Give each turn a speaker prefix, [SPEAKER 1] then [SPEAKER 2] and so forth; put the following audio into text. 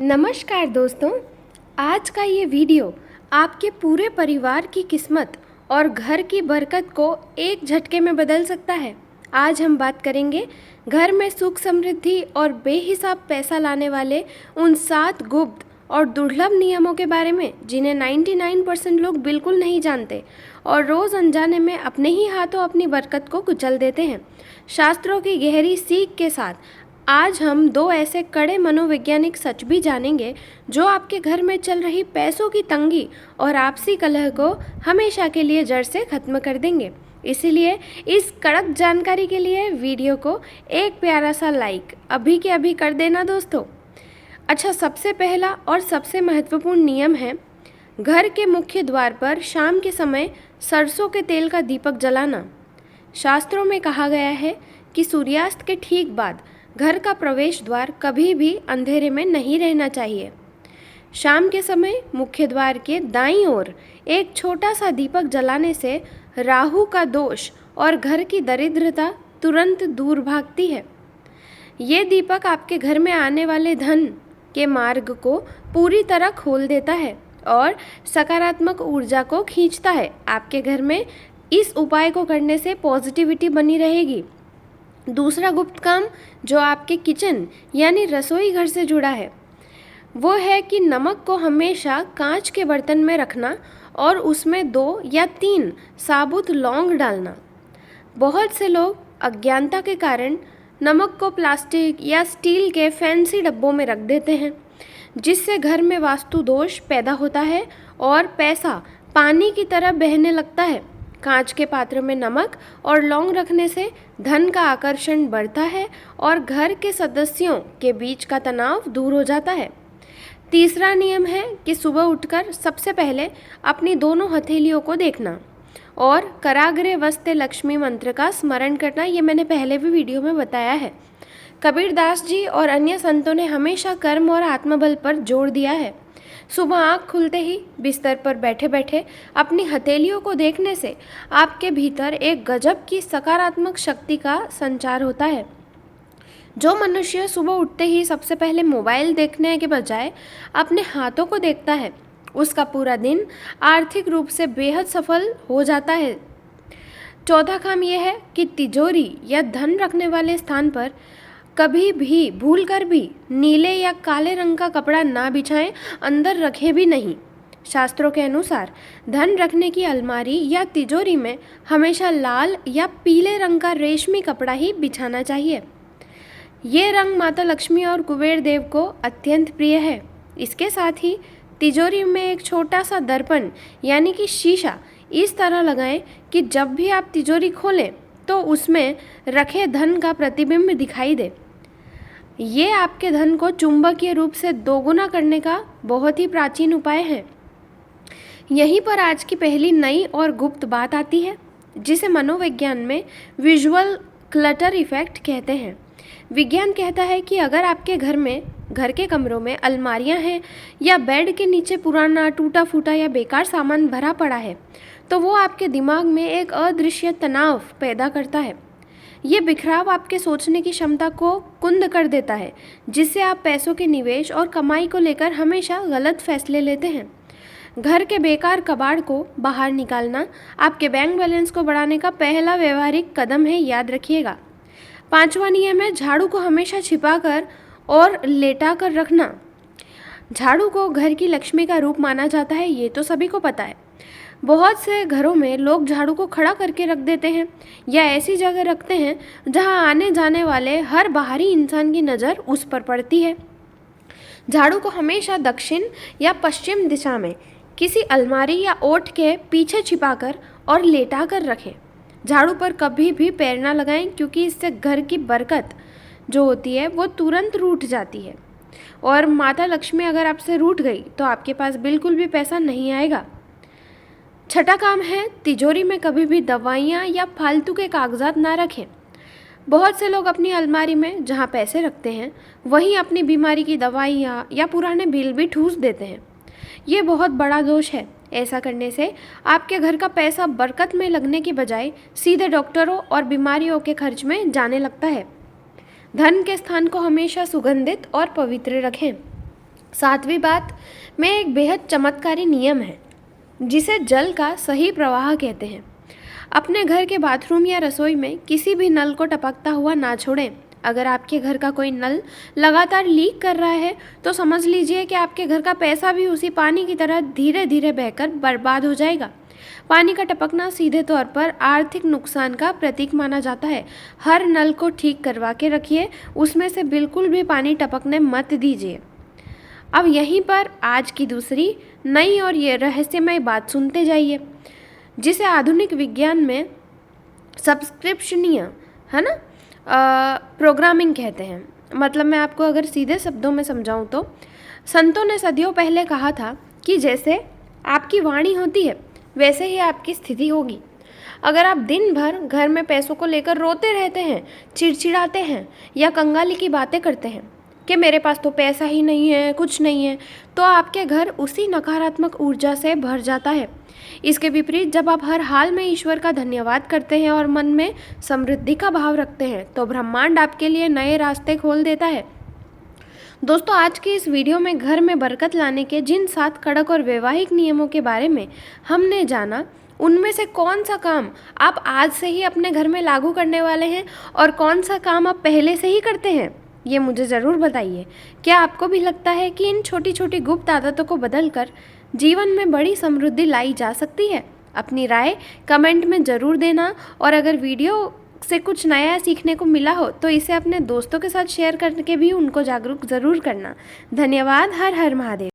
[SPEAKER 1] नमस्कार दोस्तों। आज का ये वीडियो आपके पूरे परिवार की किस्मत और घर की बरकत को एक झटके में बदल सकता है। आज हम बात करेंगे घर में सुख समृद्धि और बेहिसाब पैसा लाने वाले उन 7 गुप्त और दुर्लभ नियमों के बारे में जिन्हें 99% लोग बिल्कुल नहीं जानते और रोज़ अनजाने में अपने ही हाथों अपनी बरकत को कुचल देते हैं। शास्त्रों की गहरी सीख के साथ आज हम 2 ऐसे कड़े मनोवैज्ञानिक सच भी जानेंगे जो आपके घर में चल रही पैसों की तंगी और आपसी कलह को हमेशा के लिए जड़ से खत्म कर देंगे। इसीलिए इस कड़क जानकारी के लिए वीडियो को एक प्यारा सा लाइक अभी के अभी कर देना दोस्तों। अच्छा, सबसे पहला और सबसे महत्वपूर्ण नियम है घर के मुख्य द्वार पर शाम के समय सरसों के तेल का दीपक जलाना। शास्त्रों में कहा गया है कि सूर्यास्त के ठीक बाद घर का प्रवेश द्वार कभी भी अंधेरे में नहीं रहना चाहिए। शाम के समय मुख्य द्वार के दाईं ओर एक छोटा सा दीपक जलाने से राहु का दोष और घर की दरिद्रता तुरंत दूर भागती है। ये दीपक आपके घर में आने वाले धन के मार्ग को पूरी तरह खोल देता है और सकारात्मक ऊर्जा को खींचता है। आपके घर में इस उपाय को करने से पॉजिटिविटी बनी रहेगी। दूसरा गुप्त काम जो आपके किचन यानी रसोई घर से जुड़ा है वो है कि नमक को हमेशा कांच के बर्तन में रखना और उसमें 2 या 3 साबुत लौंग डालना। बहुत से लोग अज्ञानता के कारण नमक को प्लास्टिक या स्टील के फैंसी डब्बों में रख देते हैं, जिससे घर में वास्तु दोष पैदा होता है और पैसा पानी की तरह बहने लगता है। कांच के पात्र में नमक और लौंग रखने से धन का आकर्षण बढ़ता है और घर के सदस्यों के बीच का तनाव दूर हो जाता है। तीसरा नियम है कि सुबह उठकर सबसे पहले अपनी दोनों हथेलियों को देखना और कराग्रे वस्ते लक्ष्मी मंत्र का स्मरण करना। ये मैंने पहले भी वीडियो में बताया है। कबीरदास जी और अन्य संतों ने हमेशा कर्म और आत्मबल पर जोर दिया है। सुबह आँख खुलते ही बिस्तर पर बैठे बैठे अपनी हथेलियों को देखने से आपके भीतर एक गजब की सकारात्मक शक्ति का संचार होता है। जो मनुष्य सुबह उठते ही सबसे पहले मोबाइल देखने के बजाय अपने हाथों को देखता है उसका पूरा दिन आर्थिक रूप से बेहद सफल हो जाता है। चौथा काम यह है कि तिजोरी या धन रखने वाले स्थान पर कभी भी भूलकर भी नीले या काले रंग का कपड़ा ना बिछाएं, अंदर रखे भी नहीं। शास्त्रों के अनुसार धन रखने की अलमारी या तिजोरी में हमेशा लाल या पीले रंग का रेशमी कपड़ा ही बिछाना चाहिए। ये रंग माता लक्ष्मी और कुबेर देव को अत्यंत प्रिय है। इसके साथ ही तिजोरी में एक छोटा सा दर्पण यानी कि शीशा इस तरह लगाएं कि जब भी आप तिजोरी खोलें तो उसमें रखे धन का प्रतिबिंब दिखाई दे। ये आपके धन को चुंबकीय रूप से दोगुना करने का बहुत ही प्राचीन उपाय है। यहीं पर आज की पहली नई और गुप्त बात आती है जिसे मनोविज्ञान में विजुअल क्लटर इफेक्ट कहते हैं। विज्ञान कहता है कि अगर आपके घर के कमरों में अलमारियां हैं या बेड के नीचे पुराना टूटा फूटा या बेकार सामान भरा पड़ा है तो वो आपके दिमाग में एक अदृश्य तनाव पैदा करता है। ये बिखराव आपके सोचने की क्षमता को कुंद कर देता है, जिससे आप पैसों के निवेश और कमाई को लेकर हमेशा गलत फैसले लेते हैं। घर के बेकार कबाड़ को बाहर निकालना आपके बैंक बैलेंस को बढ़ाने का पहला व्यवहारिक कदम है, याद रखिएगा। 5वां नियम है झाड़ू को हमेशा छिपाकर और लेटा कर रखना। झाड़ू को घर की लक्ष्मी का रूप माना जाता है, ये तो सभी को पता है। बहुत से घरों में लोग झाड़ू को खड़ा करके रख देते हैं या ऐसी जगह रखते हैं जहां आने जाने वाले हर बाहरी इंसान की नज़र उस पर पड़ती है। झाड़ू को हमेशा दक्षिण या पश्चिम दिशा में किसी अलमारी या ओट के पीछे छिपाकर और लेटा कर रखें। झाड़ू पर कभी भी पैर ना लगाएं क्योंकि इससे घर की बरकत जो होती है वो तुरंत रूठ जाती है और माता लक्ष्मी अगर आपसे रूठ गई तो आपके पास बिल्कुल भी पैसा नहीं आएगा। छठा काम है तिजोरी में कभी भी दवाइयाँ या फालतू के कागजात ना रखें। बहुत से लोग अपनी अलमारी में जहाँ पैसे रखते हैं वहीं अपनी बीमारी की दवाइयाँ या पुराने बिल भी ठूस देते हैं। ये बहुत बड़ा दोष है। ऐसा करने से आपके घर का पैसा बरकत में लगने की बजाय सीधे डॉक्टरों और बीमारियों के खर्च में जाने लगता है। धन के स्थान को हमेशा सुगंधित और पवित्र रखें। सातवीं बात में एक बेहद चमत्कारी नियम है जिसे जल का सही प्रवाह कहते हैं। अपने घर के बाथरूम या रसोई में किसी भी नल को टपकता हुआ ना छोड़ें। अगर आपके घर का कोई नल लगातार लीक कर रहा है तो समझ लीजिए कि आपके घर का पैसा भी उसी पानी की तरह धीरे धीरे बहकर बर्बाद हो जाएगा। पानी का टपकना सीधे तौर पर आर्थिक नुकसान का प्रतीक माना जाता है। हर नल को ठीक करवा के रखिए, उसमें से बिल्कुल भी पानी टपकने मत दीजिए। अब यहीं पर आज की दूसरी नई और ये रहस्यमय बात सुनते जाइए, जिसे आधुनिक विज्ञान में सब्सक्रिप्शनीय है ना प्रोग्रामिंग कहते हैं। मतलब मैं आपको अगर सीधे शब्दों में समझाऊं तो संतों ने सदियों पहले कहा था कि जैसे आपकी वाणी होती है वैसे ही आपकी स्थिति होगी। अगर आप दिन भर घर में पैसों को लेकर रोते रहते हैं, चिड़चिड़ाते हैं या कंगाली की बातें करते हैं कि मेरे पास तो पैसा ही नहीं है, कुछ नहीं है, तो आपके घर उसी नकारात्मक ऊर्जा से भर जाता है। इसके विपरीत जब आप हर हाल में ईश्वर का धन्यवाद करते हैं और मन में समृद्धि का भाव रखते हैं तो ब्रह्मांड आपके लिए नए रास्ते खोल देता है। दोस्तों, आज की इस वीडियो में घर में बरकत लाने के जिन 7 कड़क और वैवाहिक नियमों के बारे में हमने जाना, उनमें से कौन सा काम आप आज से ही अपने घर में लागू करने वाले हैं और कौन सा काम आप पहले से ही करते हैं, ये मुझे ज़रूर बताइए। क्या आपको भी लगता है कि इन छोटी छोटी गुप्त आदतों को बदलकर जीवन में बड़ी समृद्धि लाई जा सकती है? अपनी राय कमेंट में ज़रूर देना, और अगर वीडियो से कुछ नया सीखने को मिला हो तो इसे अपने दोस्तों के साथ शेयर करके भी उनको जागरूक ज़रूर करना। धन्यवाद। हर हर महादेव।